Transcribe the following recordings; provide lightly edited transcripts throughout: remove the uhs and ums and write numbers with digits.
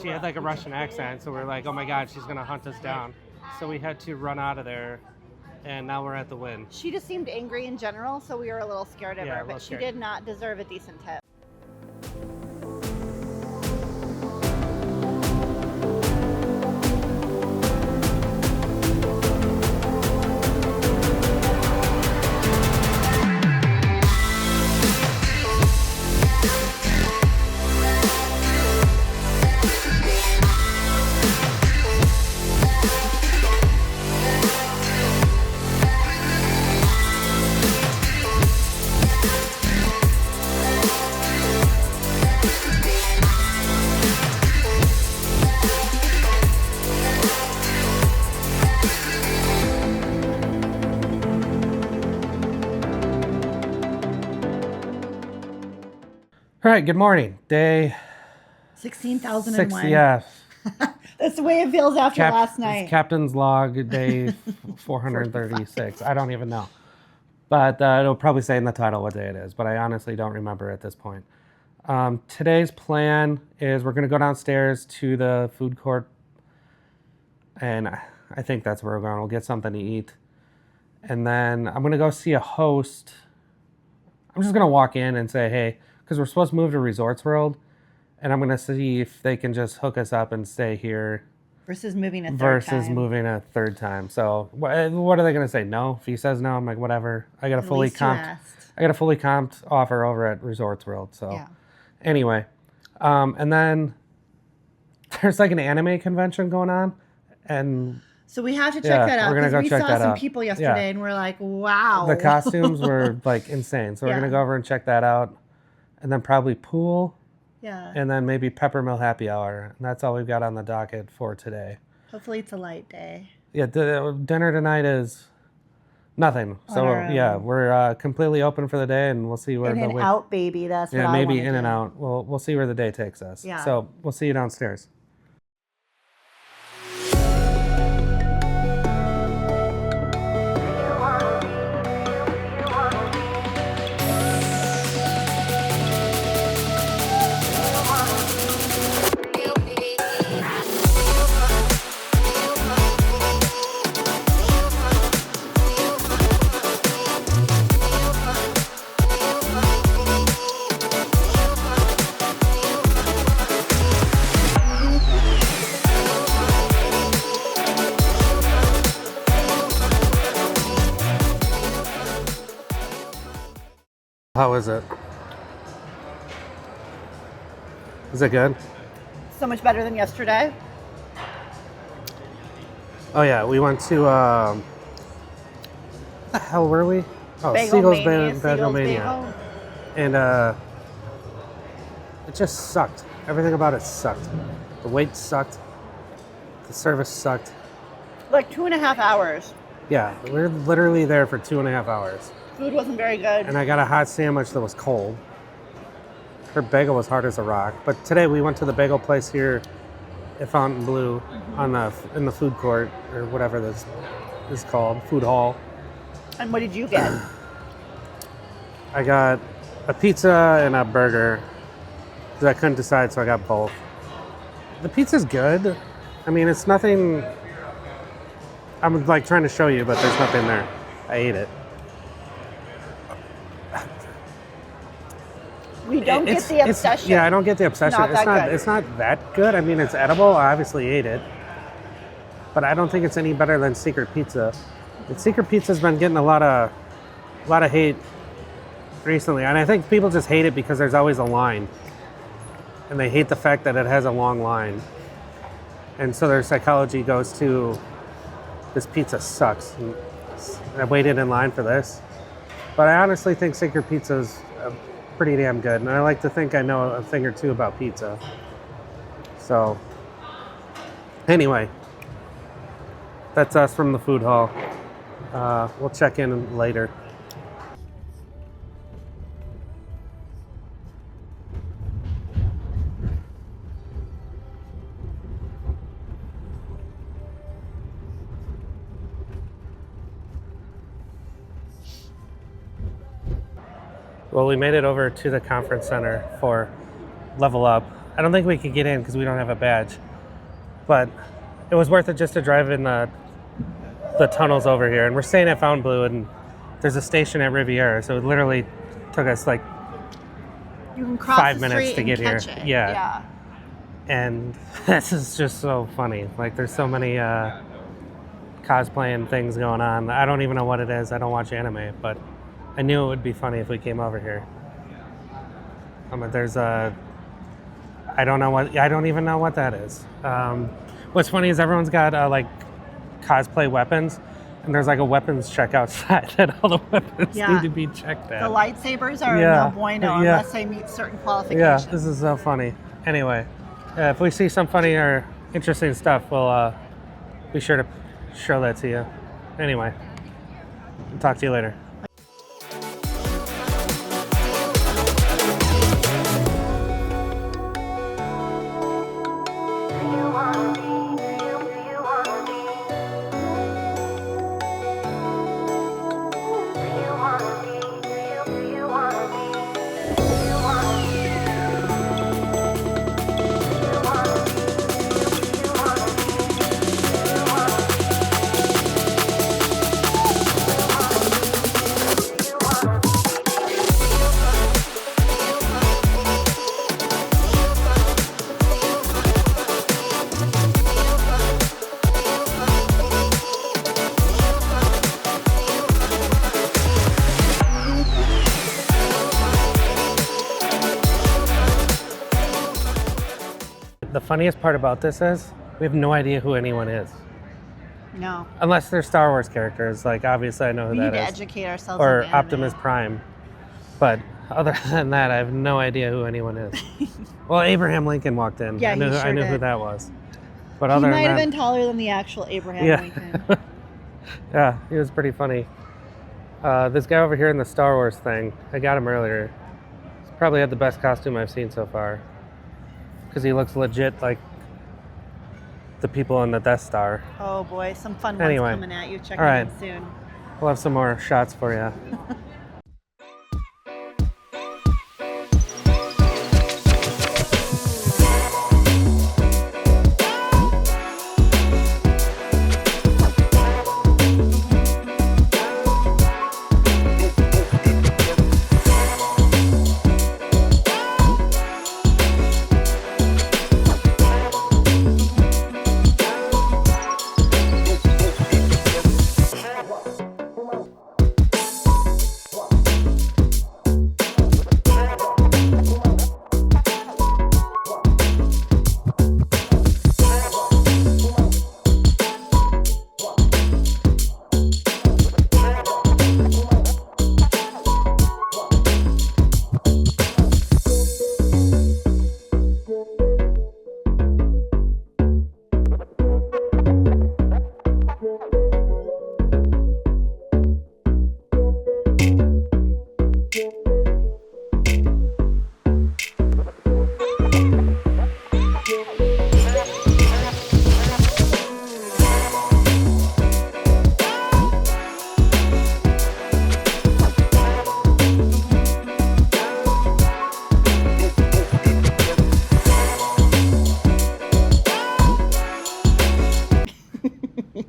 she had like a Russian accent, so we're like, oh my God, she's gonna hunt us down. So we had to run out of there, and now we're at the Wynn. She just seemed angry in general, so we were a little scared of her, but she did not deserve a decent tip. All right, good morning. Day 16,001. Yeah. That's the way it feels after last night. Captain's log, day 436. I don't even know. But it'll probably say in the title what day it is, but I honestly don't remember at this point. Today's plan is we're going to go downstairs to the food court, and I think that's where we're going. We'll get something to eat. And then I'm going to go see a host. I'm just going to walk in and say, hey, because we're supposed to move to Resorts World, and I'm going to see if they can just hook us up and stay here. Versus moving a third time. So what are they going to say? No? If he says no, I'm like, whatever. I got a fully comped offer over at Resorts World. So anyway, and then there's like an anime convention going on, and so we have to check that out. We're gonna go we check saw that some out. people yesterday, and we're like, wow. The costumes were like insane. So we're gonna go over and check that out, and then probably pool. Yeah. And then maybe Peppermill happy hour. And that's all we've got on the docket for today. Hopefully it's a light day. Yeah, dinner tonight is nothing. So yeah, we're completely open for the day, and we'll see where in the and out, baby. That's what I maybe wanna in do. and out. We'll see where the day takes us. Yeah. So we'll see you downstairs. How is it? Is it good? So much better than yesterday. Oh yeah, we went to what the hell were we? Oh, Seagull's Bagelmania. And it just sucked. Everything about it sucked. The wait sucked. The service sucked. Like 2.5 hours. Yeah, we were literally there for 2.5 hours. Food wasn't very good. And I got a hot sandwich that was cold. Her bagel was hard as a rock. But today we went to the bagel place here at Fontainebleau in the food court, or whatever this is called, food hall. And what did you get? I got a pizza and a burger because I couldn't decide, so I got both. The pizza's good. I mean, it's nothing. I'm like trying to show you, but there's nothing there. I ate it. We don't get the obsession. Yeah, I don't get the obsession. It's not that good. I mean, it's edible. I obviously ate it, but I don't think it's any better than Secret Pizza. And Secret Pizza's been getting a lot of hate recently, and I think people just hate it because there's always a line, and they hate the fact that it has a long line, and so their psychology goes to this pizza sucks. And I waited in line for this, but I honestly think Secret Pizza's pretty damn good, and I like to think I know a thing or two about pizza. So anyway, that's us from the food hall. We'll check in later. Well, we made it over to the conference center for LVL UP I don't think we could get in because we don't have a badge. But it was worth it just to drive in the tunnels over here. And we're staying at Fontainebleau, and there's a station at Riviera, so it literally took us like you can cross 5 the minutes street to get and here. catch it. Yeah. And this is just so funny. Like, there's so many cosplaying things going on. I don't even know what it is. I don't watch anime, but I knew it would be funny if we came over here. There's a... I don't even know what that is. What's funny is everyone's got like cosplay weapons, and there's like a weapons check outside that all the weapons need to be checked at. The lightsabers are no bueno unless they meet certain qualifications. Yeah, this is so funny. Anyway, if we see some funny or interesting stuff, we'll be sure to show that to you. Anyway, I'll talk to you later. The funniest part about this is we have no idea who anyone is. No. Unless they're Star Wars characters. Like, obviously I know who that is. We need to educate ourselves. Or Optimus Prime. But other than that, I have no idea who anyone is. Well, Abraham Lincoln walked in. Yeah, I knew who that was. But other he than might have that, been taller than the actual Abraham Lincoln. Yeah, he was pretty funny. This guy over here in the Star Wars thing, I got him earlier. He's probably had the best costume I've seen so far. Because he looks legit like the people on the Death Star. Oh boy, some fun ones coming at you. Check in soon. We'll have some more shots for you.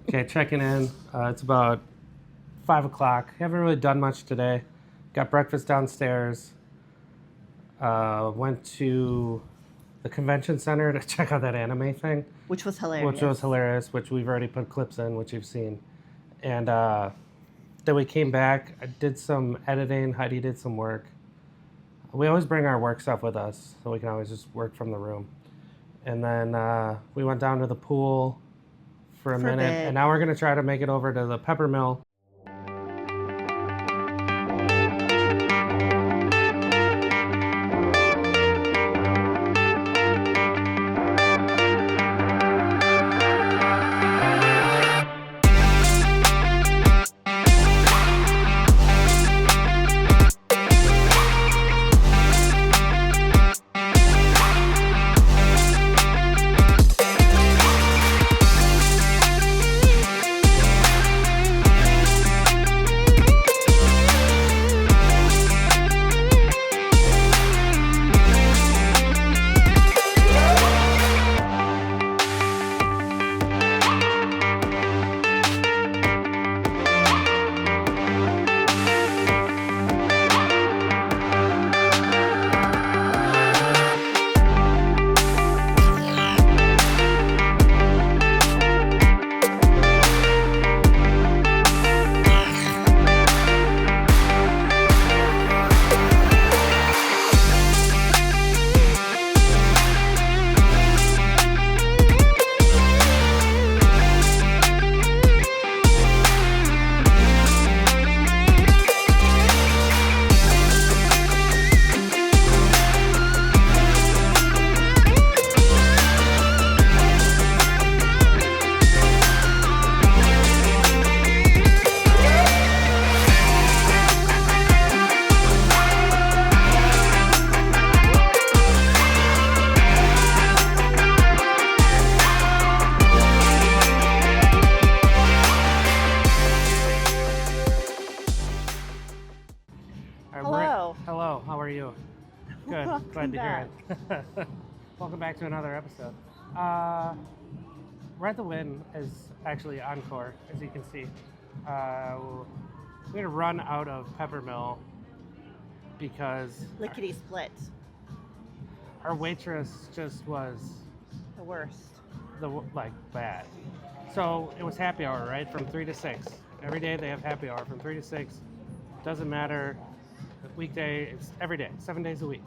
Okay, checking in. It's about 5 o'clock. Haven't really done much today. Got breakfast downstairs. Went to the convention center to check out that anime thing. Which was hilarious. Which we've already put clips in, which you've seen. And then we came back. I did some editing. Heidi did some work. We always bring our work stuff with us, so we can always just work from the room. And then we went down to the pool for a minute. And now we're going to try to make it over to the Peppermill. Glad to hear it. Welcome back to another episode. We're at the Win is actually encore, as you can see. We had to run out of Peppermill because Lickety split. our waitress just was The worst. bad. So it was happy hour, right? From 3 to 6. Every day they have happy hour from 3 to 6. Doesn't matter. Weekday, it's every day, 7 days a week.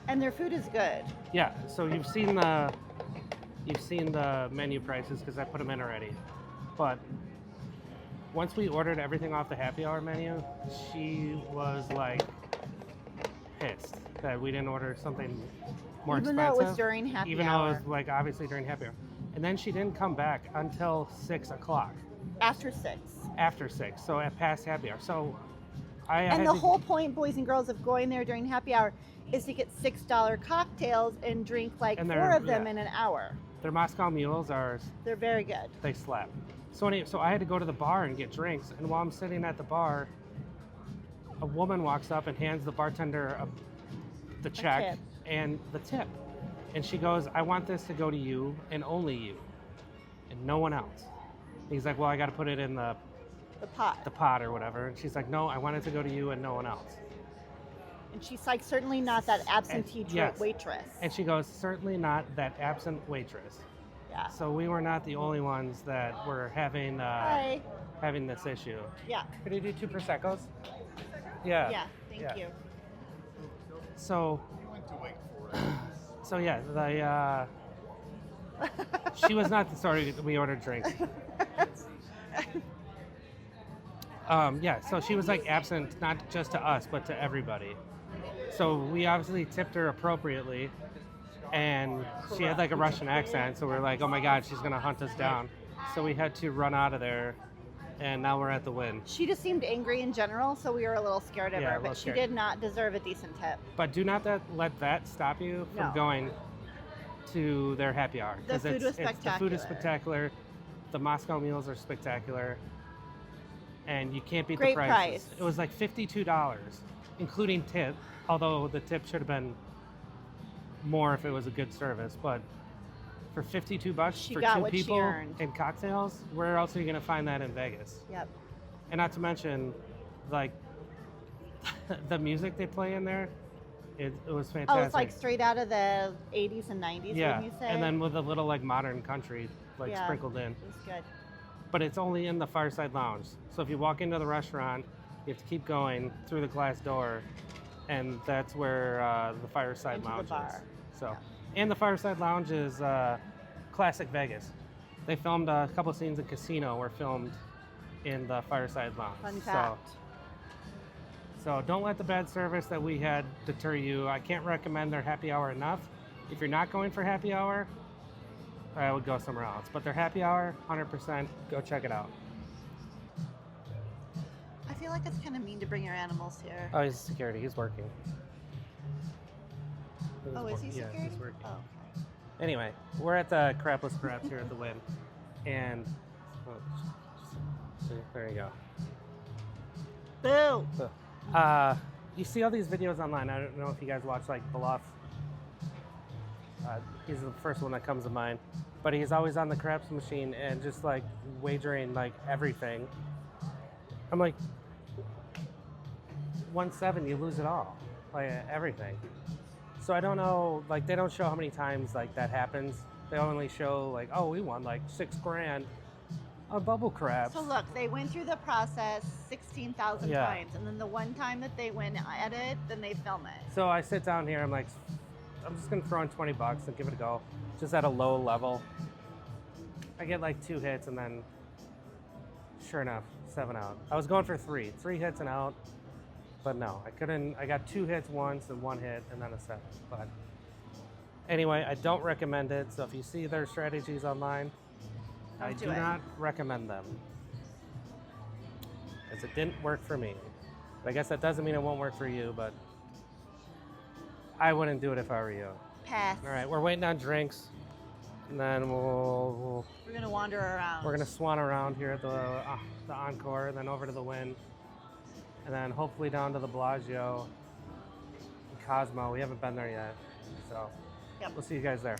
And their food is good. Yeah, so you've seen the menu prices because I put them in already. But once we ordered everything off the happy hour menu, she was like pissed that we didn't order something more Even expensive. though it was during happy even hour. though it was like obviously during happy hour. And then she didn't come back until 6 o'clock. After 6. After 6, so at past happy hour. So And the whole point, boys and girls, of going there during happy hour is to get $6 cocktails and drink like And 4 of them in an hour. Their Moscow mules are, They're very good. they slap. So I had to go to the bar and get drinks. And while I'm sitting at the bar, a woman walks up and hands the bartender the check tip. and the tip. And she goes, I want this to go to you and only you and no one else. And he's like, well, I got to put it in the pot or whatever. And she's like, no, I want it to go to you and no one else. And she's like, certainly not that absentee yes. waitress. And she goes, certainly not that absent waitress. Yeah. So we were not the only ones that were having this issue. Yeah. Could you do 2 Prosecco's? Yeah. Yeah, thank you. So, she was not the sorry we ordered drinks. So she was like absent, not just to us, but to everybody. So we obviously tipped her appropriately, and she had like a Russian accent, so we're like, oh my God, she's gonna hunt us down. So we had to run out of there, and now we're at the Win. She just seemed angry in general, so we were a little scared of her, but she did not deserve a decent tip. But do not let that stop you from going to their happy hour. The food was spectacular. The food is spectacular. The Moscow meals are spectacular. And you can't beat the prices. Price. It was like $52, including tip, although the tip should have been more if it was a good service. But for $52 for 2 people and cocktails, where else are you going to find that in Vegas? Yep. And not to mention, like, the music they play in there, it was fantastic. Oh, it's like straight out of the 80s and 90s, yeah. wouldn't you say? And then with a little, like, modern country, like, sprinkled in. It was good. But it's only in the Fireside Lounge. So if you walk into the restaurant, you have to keep going through the glass door, and that's where the Fireside Lounge the bar. is. So, and the Fireside Lounge is classic Vegas. They filmed a couple scenes in Casino were filmed in the Fireside Lounge. Fun fact. So don't let the bad service that we had deter you. I can't recommend their happy hour enough. If you're not going for happy hour, I would go somewhere else. But their happy hour, 100%, go check it out. I feel like it's kind of mean to bring your animals here. Oh, he's security. He's working. Oh, is he security? Yeah, he's working. Oh, okay. Anyway, we're at the Crapless Craps here at the Win. And, there you go. Boo! You see all these videos online. I don't know if you guys watch like Bluff. He's the first one that comes to mind. But he's always on the craps machine and just like wagering like everything. I'm like, 1-7, you lose it all. Like everything. So I don't know, like they don't show how many times like that happens. They only show like, oh, we won like $6,000 on bubble craps. So look, they went through the process 16,000 times, and then the one time that they win at it, then they film it. So I sit down here, I'm like, I'm just gonna throw in $20 and give it a go. Just at a low level. I get like 2 hits and then, sure enough, 7 out. I was going for 3 hits and out, but no, I couldn't. I got 2 hits once and 1 hit and then a 7. But anyway, I don't recommend it. So if you see their strategies online, I do not recommend them. As it didn't work for me. But I guess that doesn't mean it won't work for you, but I wouldn't do it if I were you. Pass. All right, we're waiting on drinks, and then we're gonna wander around. We're gonna swan around here at the Encore, and then over to the Win, and then hopefully down to the Bellagio, Cosmo. We haven't been there yet. So Yep. we'll see you guys there.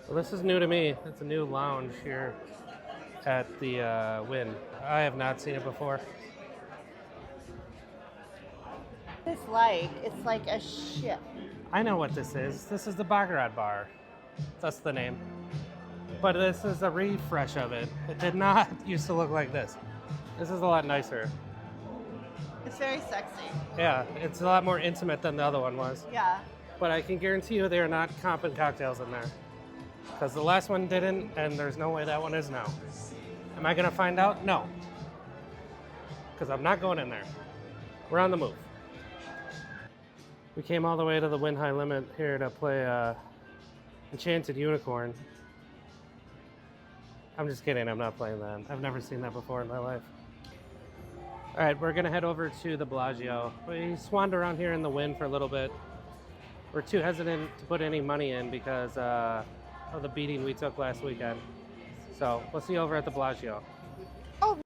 Well, this is new to me. It's a new lounge here at the Wynn. I have not seen it before. It's like a ship. I know what this is. This is the Baccarat bar. That's the name. But this is a refresh of it. It did not used to look like this. This is a lot nicer. It's very sexy. Yeah, it's a lot more intimate than the other one was. Yeah. But I can guarantee you they are not comping cocktails in there. Because the last one didn't, and there's no way that one is now. Am I gonna find out? No. Because I'm not going in there. We're on the move. We came all the way to the Wynn High Limit here to play Enchanted Unicorn. I'm just kidding, I'm not playing that. I've never seen that before in my life. All right, we're gonna head over to the Bellagio. We swanned around here in the Wynn for a little bit. We're too hesitant to put any money in because of the beating we took last weekend. So we'll see you over at the Bellagio. Oh.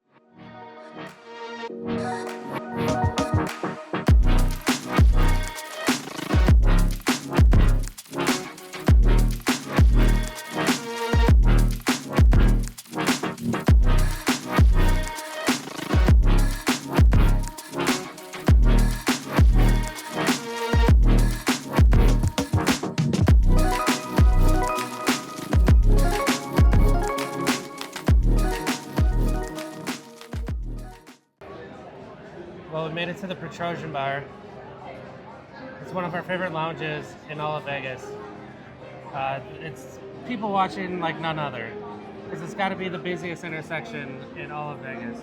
Well, we made it to the Petrossian bar. It's one of our favorite lounges in all of Vegas. It's people watching like none other, because it's got to be the busiest intersection in all of Vegas.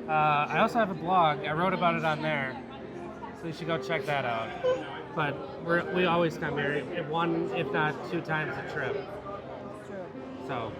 I also have a blog. I wrote about it on there, so you should go check that out. But we always come here, one, if not 2 times a trip. True. So.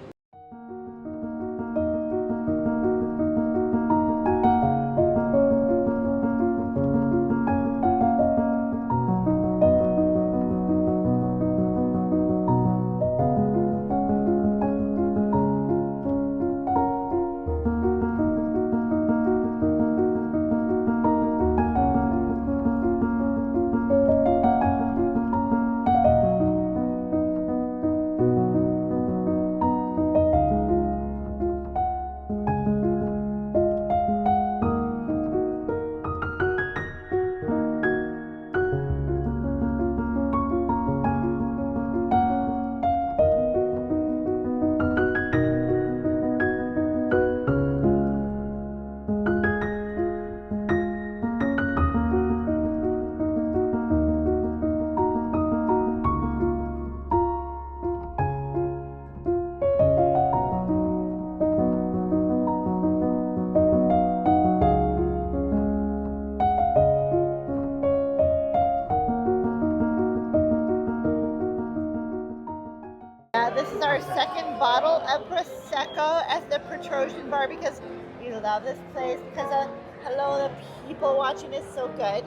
This is our second bottle of Prosecco at the Petrossian bar because we love this place because hello, the people watching is so good.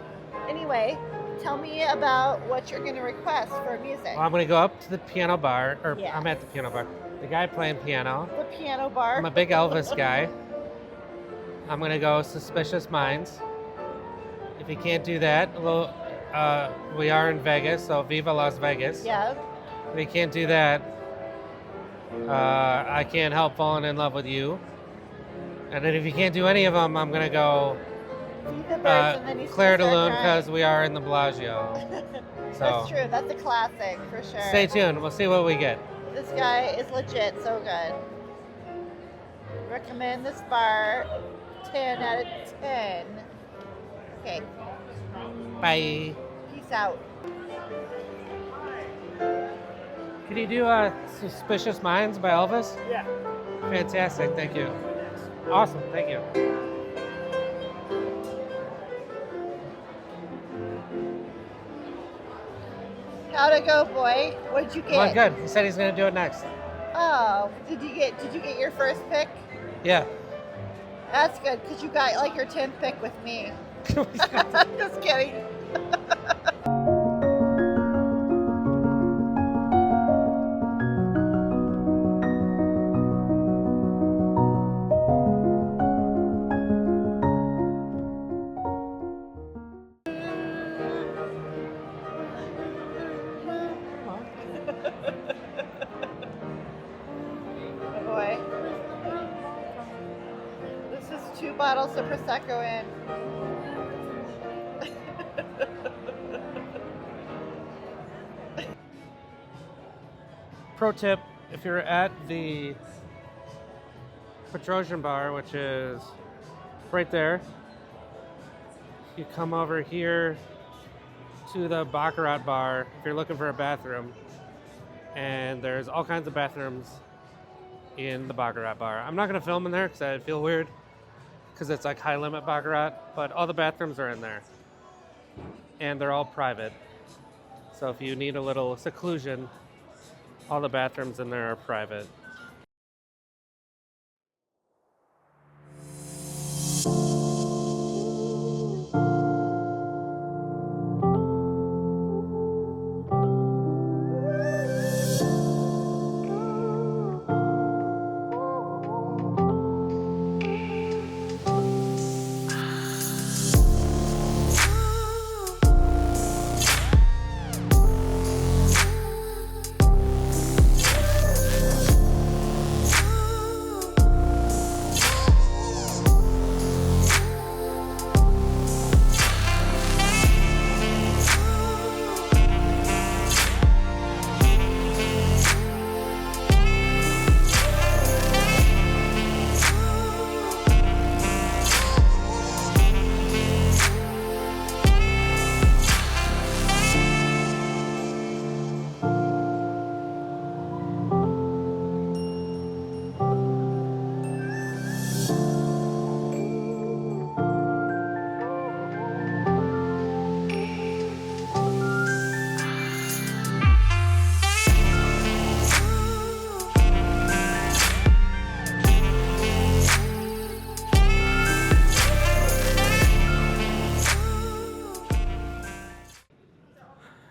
Anyway, tell me about what you're going to request for music. Well, I'm going to go up to the piano bar, or Yes. I'm at the piano bar. The guy playing piano. The piano bar. I'm a big Elvis guy. I'm going to go Suspicious Minds. If he can't do that, we are in Vegas, so Viva Las Vegas. Yeah. If he can't do that, I Can't Help Falling in Love with You. And then if you can't do any of them, I'm going to go The Birds and then you Claire de start Lune, crying. because we are in the Bellagio. So That's true. That's a classic for sure. stay tuned. We'll see what we get. This guy is legit so good. Recommend this bar. 10 out of 10. Okay. Bye. Peace out. Can you do Suspicious Minds by Elvis? Yeah. Fantastic. Thank you. Awesome. Thank you. How'd it go, boy? What'd you get? Well, good. He said he's going to do it next. Oh, did you get your first pick? Yeah. That's good because you got like your 10th pick with me. Just kidding. bottles of Prosecco in. Pro tip, if you're at the Petrossian bar, which is right there, you come over here to the Baccarat bar if you're looking for a bathroom, and there's all kinds of bathrooms in the Baccarat bar. I'm not going to film in there because I'd feel weird because it's like high limit Baccarat, but all the bathrooms are in there and they're all private. So if you need a little seclusion, all the bathrooms in there are private.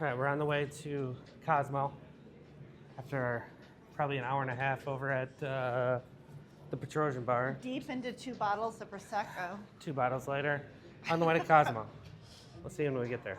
All right, we're on the way to Cosmo after probably an hour and a half over at the Petrossian bar. Deep into 2 bottles of Prosecco. 2 bottles later, on the way to Cosmo. We'll see when we get there.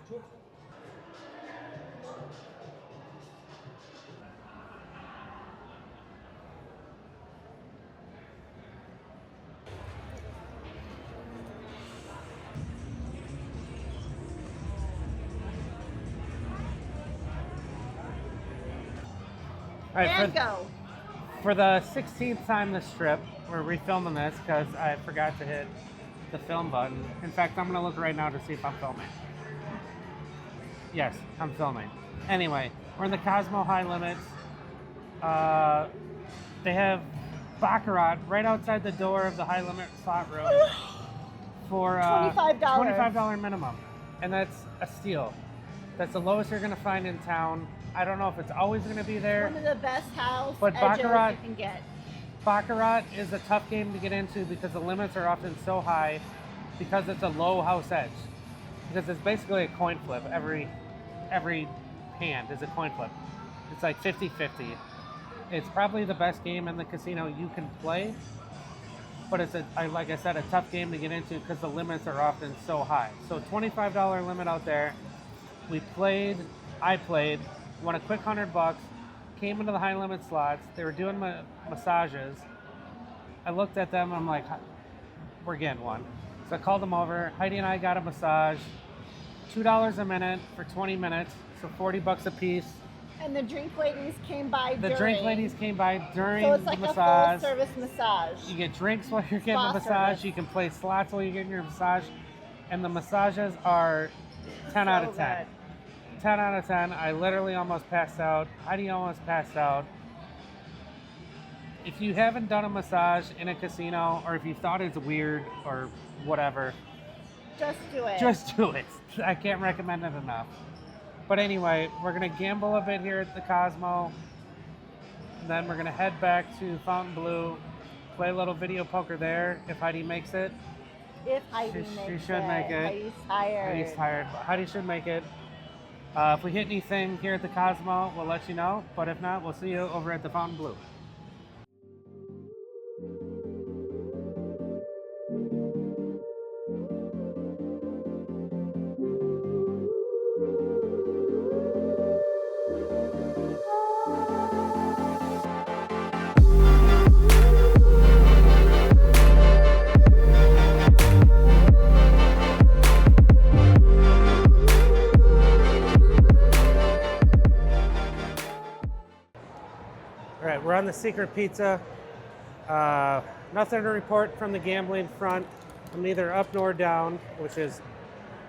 All right, And go. for the 16th time this trip, we're refilming this because I forgot to hit the film button. In fact, I'm going to look right now to see if I'm filming. Yes, I'm filming. Anyway, we're in the Cosmo High Limits. They have Baccarat right outside the door of the High Limit slot room for $25. $25 minimum. And that's a steal. That's the lowest you're going to find in town. I don't know if it's always going to be there. One of the best house But edges Baccarat- you can get. Baccarat is a tough game to get into because the limits are often so high because it's a low house edge. Because it's basically a coin flip. Every hand is a coin flip. It's like 50-50. It's probably the best game in the casino you can play, but it's like I said, a tough game to get into because the limits are often so high. So $25 limit out there. I played, won a quick $100, came into the high limit slots. They were doing massages. I looked at them and I'm like, we're getting one. So I called them over. Heidi and I got a massage. $2 a minute for 20 minutes, so $40 a piece. And the drink ladies came by The drink ladies came by during so it's like the a massage. full service massage. You get drinks while you're getting Spa the massage. service. You can play slots while you're getting your massage. And the massages are 10 out of 10. good. 10 out of 10. I literally almost passed out. Heidi almost passed out. If you haven't done a massage in a casino, or if you thought it's weird or whatever, Just do it. just do it. I can't recommend it enough. But anyway, we're going to gamble a bit here at the Cosmo. And then we're going to head back to Fontainebleau, play a little video poker there if Heidi makes it. If Heidi She makes should make it. Heidi's tired. Heidi's tired, but Heidi should make it. If we hit anything here at the Cosmo, we'll let you know. But if not, we'll see you over at the Fontainebleau. All right, we're on the secret pizza. Nothing to report from the gambling front. I'm neither up nor down, which is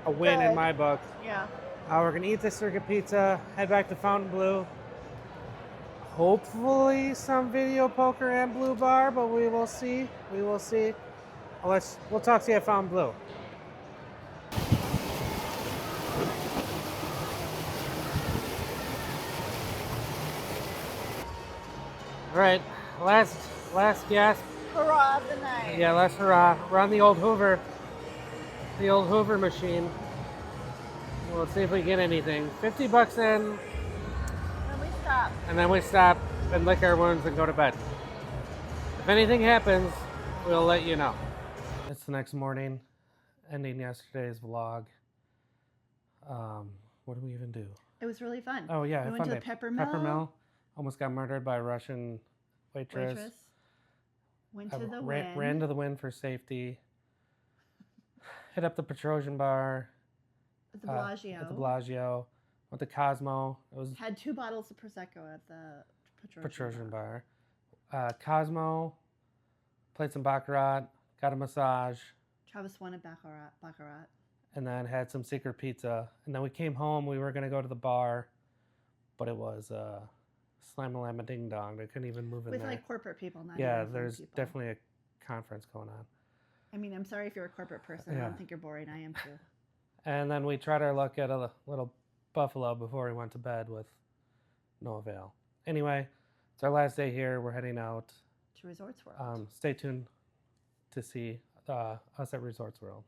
a win in my book. Yeah. We're gonna eat this secret pizza, head back to Fontainebleau. Hopefully some video poker and blue bar, but we will see. We will see. We'll talk to you at Fontainebleau. All right, last gasp. Hurrah of the night. Yeah, last hurrah. We're on the old Hoover machine. We'll see if we get anything. 50 bucks in. And then we stop and lick our wounds and go to bed. If anything happens, we'll let you know. It's the next morning, ending yesterday's vlog. What did we even do? It was really fun. Oh yeah, we went to the Peppermill. Almost got murdered by a Russian waitress. Went to the ran to the Wynn for safety. Hit up the Petrossian bar. At the Bellagio. At the Bellagio. Went to Cosmo. Had 2 bottles of Prosecco at the Petrossian bar. Cosmo. Played some baccarat. Got a massage. Travis wanted baccarat. And then had some secret pizza. And then we came home. We were going to go to the bar. But it was slam-a-lam-a ding-dong. They couldn't even move in there. With like corporate people, not there's people. Definitely a conference going on. I mean, I'm sorry if you're a corporate person. Yeah. I don't think you're boring. I am too. And then we tried our luck at a little Buffalo before we went to bed with no avail. Anyway, it's our last day here. We're heading out to Resorts World. Stay tuned to see us at Resorts World.